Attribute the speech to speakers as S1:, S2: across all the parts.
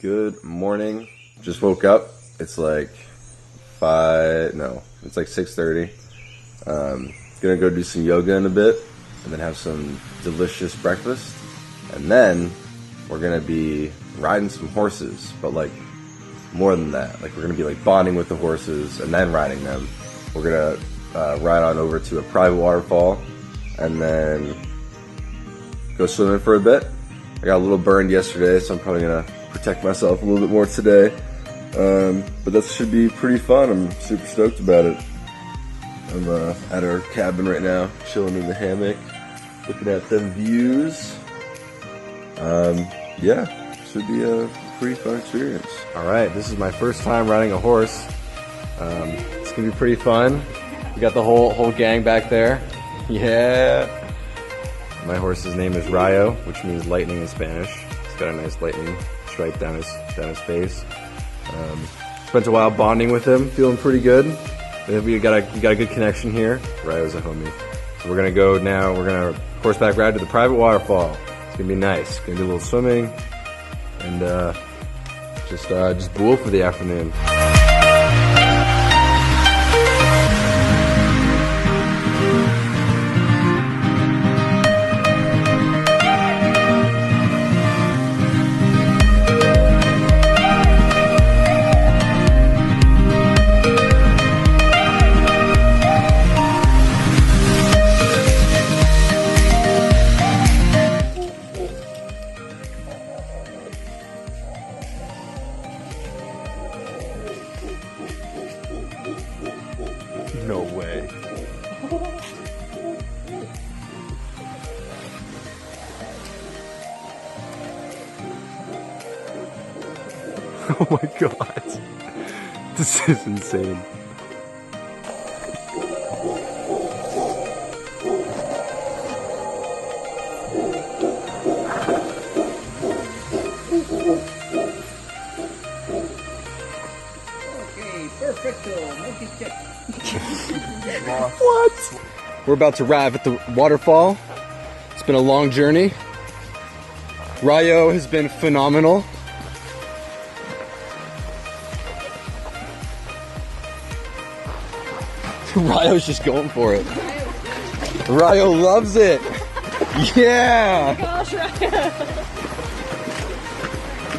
S1: Good morning. Just woke up. It's like 6:30. Gonna go do some yoga in a bit and then have some delicious breakfast. And then we're gonna be riding some horses, but like more than that. Like we're gonna be like bonding with the horses and then riding them. We're gonna ride on over to a private waterfall and then go swimming for a bit. I got a little burned yesterday, so I'm probably gonna protect myself a little bit more today. But that should be pretty fun. I'm super stoked about it. I'm at our cabin right now, chilling in the hammock, looking at them views. Yeah, should be a pretty fun experience. All right, this is my first time riding a horse. It's gonna be pretty fun. We got the whole gang back there. Yeah. My horse's name is Rayo, which means lightning in Spanish. He's got a nice lightning stripe down his face. Spent a while bonding with him, feeling pretty good. We got a good connection here. Rayo's a homie. So we're gonna go now. We're gonna horseback ride to the private waterfall. It's gonna be nice. Gonna do a little swimming and just bool for the afternoon. No way. Oh my god. This is insane.
S2: Okay, perfecto. Multi-check.
S1: What? We're about to arrive at the waterfall. It's been a long journey. Rayo has been phenomenal. Rayo's just going for it. Rayo loves it. Yeah.
S3: Gosh, Ryan.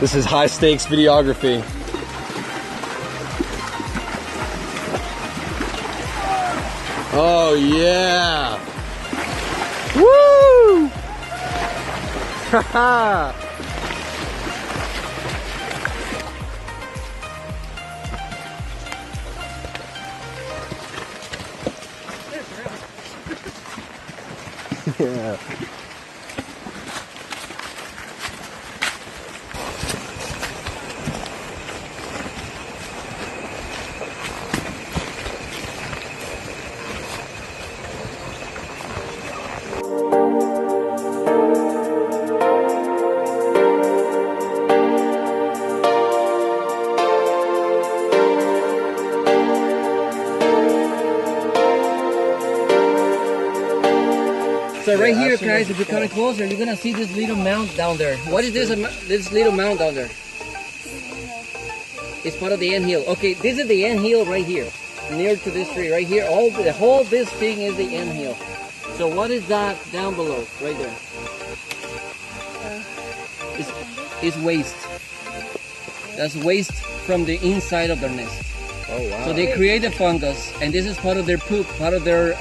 S1: This is high stakes videography. Oh yeah! Woo! Haha! Yeah.
S2: So right here, guys, if you're coming closer, you're gonna see this little mound down there. What is this? This little mound down there? It's part of the anthill. Okay, this is the anthill right here, near to this tree right here. The whole this thing is the anthill. So what is that down below, right there? It's waste. That's waste from the inside of their nest.
S1: Oh wow.
S2: So they create a fungus, and this is part of their poop, part of their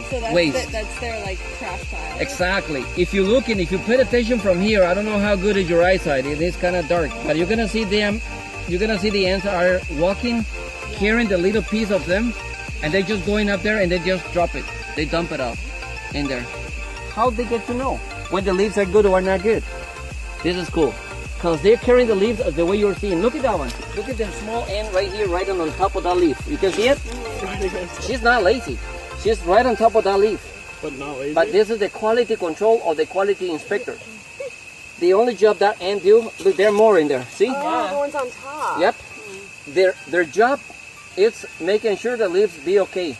S3: So that's
S2: waste.
S3: that's their like trash pile.
S2: Exactly. If you look and if you pay attention from here, I don't know how good is your eyesight. It is kind of dark, but you're gonna see them. You're gonna see the ants are walking, carrying the little piece of them, and they're just going up there and they just drop it. They dump it out in there. How they get to know when the leaves are good or not good? This is cool. Because they're carrying the leaves the way you're seeing. Look at that one. Look at the small ant right here, right on top of that leaf. You can see it? She's not lazy. She's right on top of that leaf.
S4: But not lazy.
S2: But this is the quality control or the quality inspector. The only job that ant do, look, there are more in there. See?
S3: Oh, the one's on top.
S2: Yep. Their job is making sure the leaves be okay.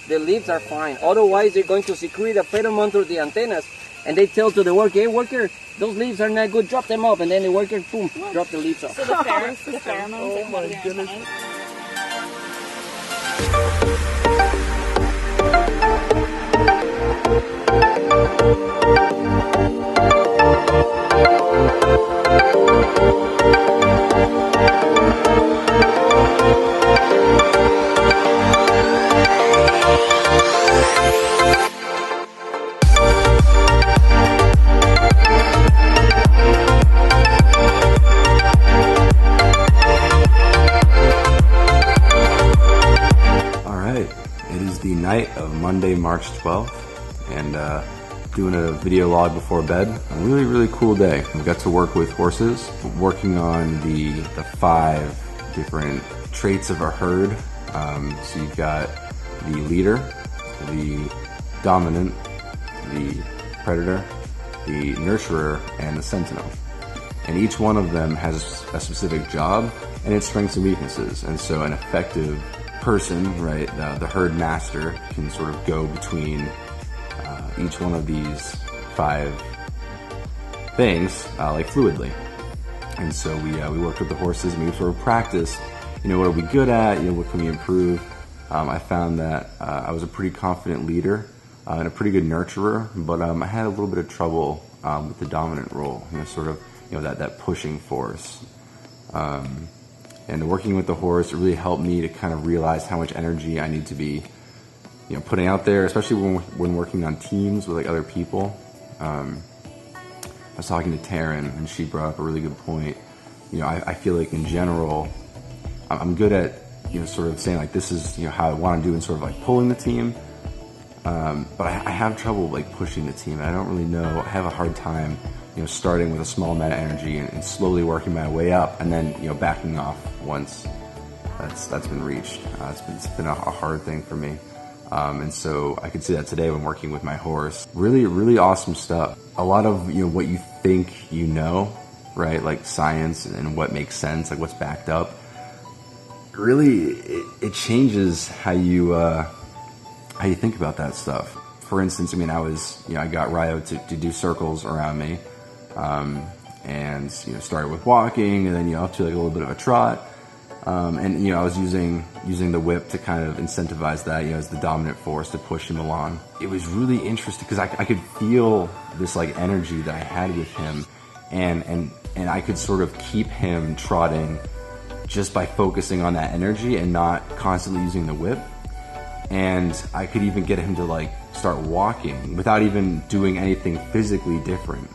S2: The leaves are fine. Otherwise, they're going to secrete a pheromone through the antennas, and they tell to the worker, hey worker, those leaves are not good, drop them off, and then the workers, boom, drop the leaves off.
S3: So the pheromones
S4: Oh my goodness.
S1: Night of Monday, March 12th, and doing a video log before bed. A really, really cool day. We got to work with horses, working on the 5 different traits of a herd. So you've got the leader, the dominant, the predator, the nurturer, and the sentinel. And each one of them has a specific job and its strengths and weaknesses. And so an effective person, right, the herd master, can sort of go between each one of these 5 things like fluidly. And so we worked with the horses and we sort of practiced, what are we good at, what can we improve. I found that I was a pretty confident leader and a pretty good nurturer, but I had a little bit of trouble with the dominant role, that pushing force. And working with the horse, it really helped me to kind of realize how much energy I need to be, putting out there, especially when working on teams with like other people. I was talking to Taryn, and she brought up a really good point. I feel like in general, I'm good at, sort of saying like this is, how I want to do and sort of like pulling the team. But I have trouble like pushing the team. I don't really know. I have a hard time, starting with a small amount of energy and slowly working my way up, and then backing off once that's been reached. It's been a hard thing for me, and so I could see that today when working with my horse. Really, really awesome stuff. A lot of what you think right, like science and what makes sense, like what's backed up. Really, it changes how you think about that stuff. For instance, I got Ryo to do circles around me. And started with walking, and then up to like a little bit of a trot, and I was using the whip to kind of incentivize that, as the dominant force to push him along. It was really interesting because I could feel this like energy that I had with him, and I could sort of keep him trotting just by focusing on that energy and not constantly using the whip. And I could even get him to like start walking without even doing anything physically different.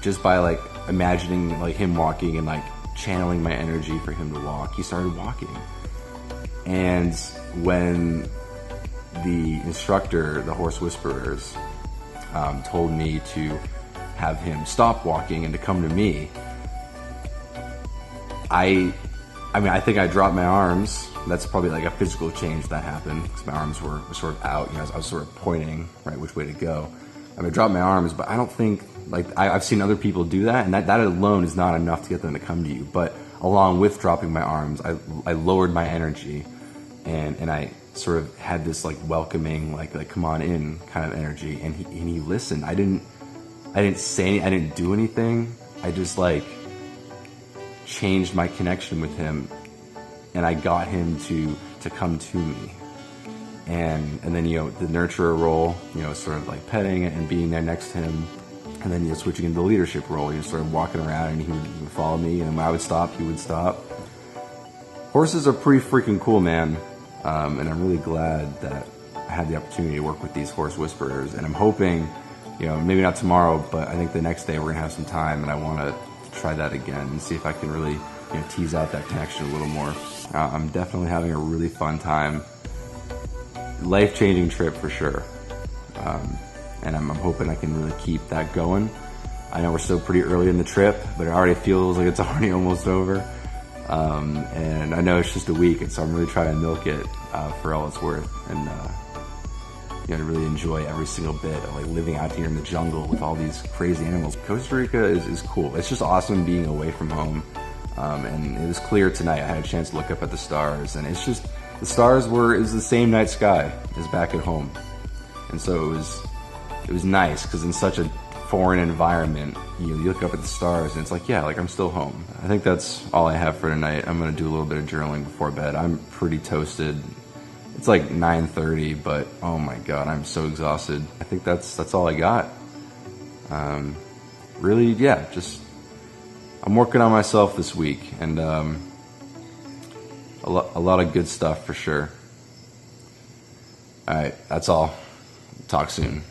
S1: Just by like imagining like him walking and like channeling my energy for him to walk, he started walking. And when the instructor, the horse whisperers, told me to have him stop walking and to come to me, I think I dropped my arms. That's probably like a physical change that happened because my arms were sort of out. I was sort of pointing right which way to go. I dropped my arms, but I don't think, I've seen other people do that, and that alone is not enough to get them to come to you. But along with dropping my arms, I lowered my energy, and I sort of had this like welcoming, like come on in kind of energy, and he listened. I didn't say, I didn't do anything. I just like changed my connection with him, and I got him to come to me. And then, the nurturer role, sort of like petting and being there next to him. And then, switching into the leadership role, sort of walking around and he would follow me. And when I would stop, he would stop. Horses are pretty freaking cool, man. And I'm really glad that I had the opportunity to work with these horse whisperers. And I'm hoping, maybe not tomorrow, but I think the next day we're going to have some time. And I want to try that again and see if I can really, tease out that connection a little more. I'm definitely having a really fun time. Life-changing trip for sure, and I'm hoping I can really keep that going. I know we're still pretty early in the trip, but it already feels like it's already almost over, and I know it's just a week, and so I'm really trying to milk it for all it's worth, and to really enjoy every single bit of like living out here in the jungle with all these crazy animals. Costa Rica is cool. It's just awesome being away from home, and it was clear tonight. I had a chance to look up at the stars, and it's just, the stars is the same night sky as back at home. And so it was nice because in such a
S4: foreign environment, you look up at the stars and it's like, yeah, like I'm still home. I think that's all I have for tonight. I'm gonna do a little bit of journaling before bed. I'm pretty toasted. It's like 9:30, but oh my God, I'm so exhausted. I think that's all I got. Really, yeah, just I'm working on myself this week, and a lot of good stuff for sure. All right, that's all. Talk soon.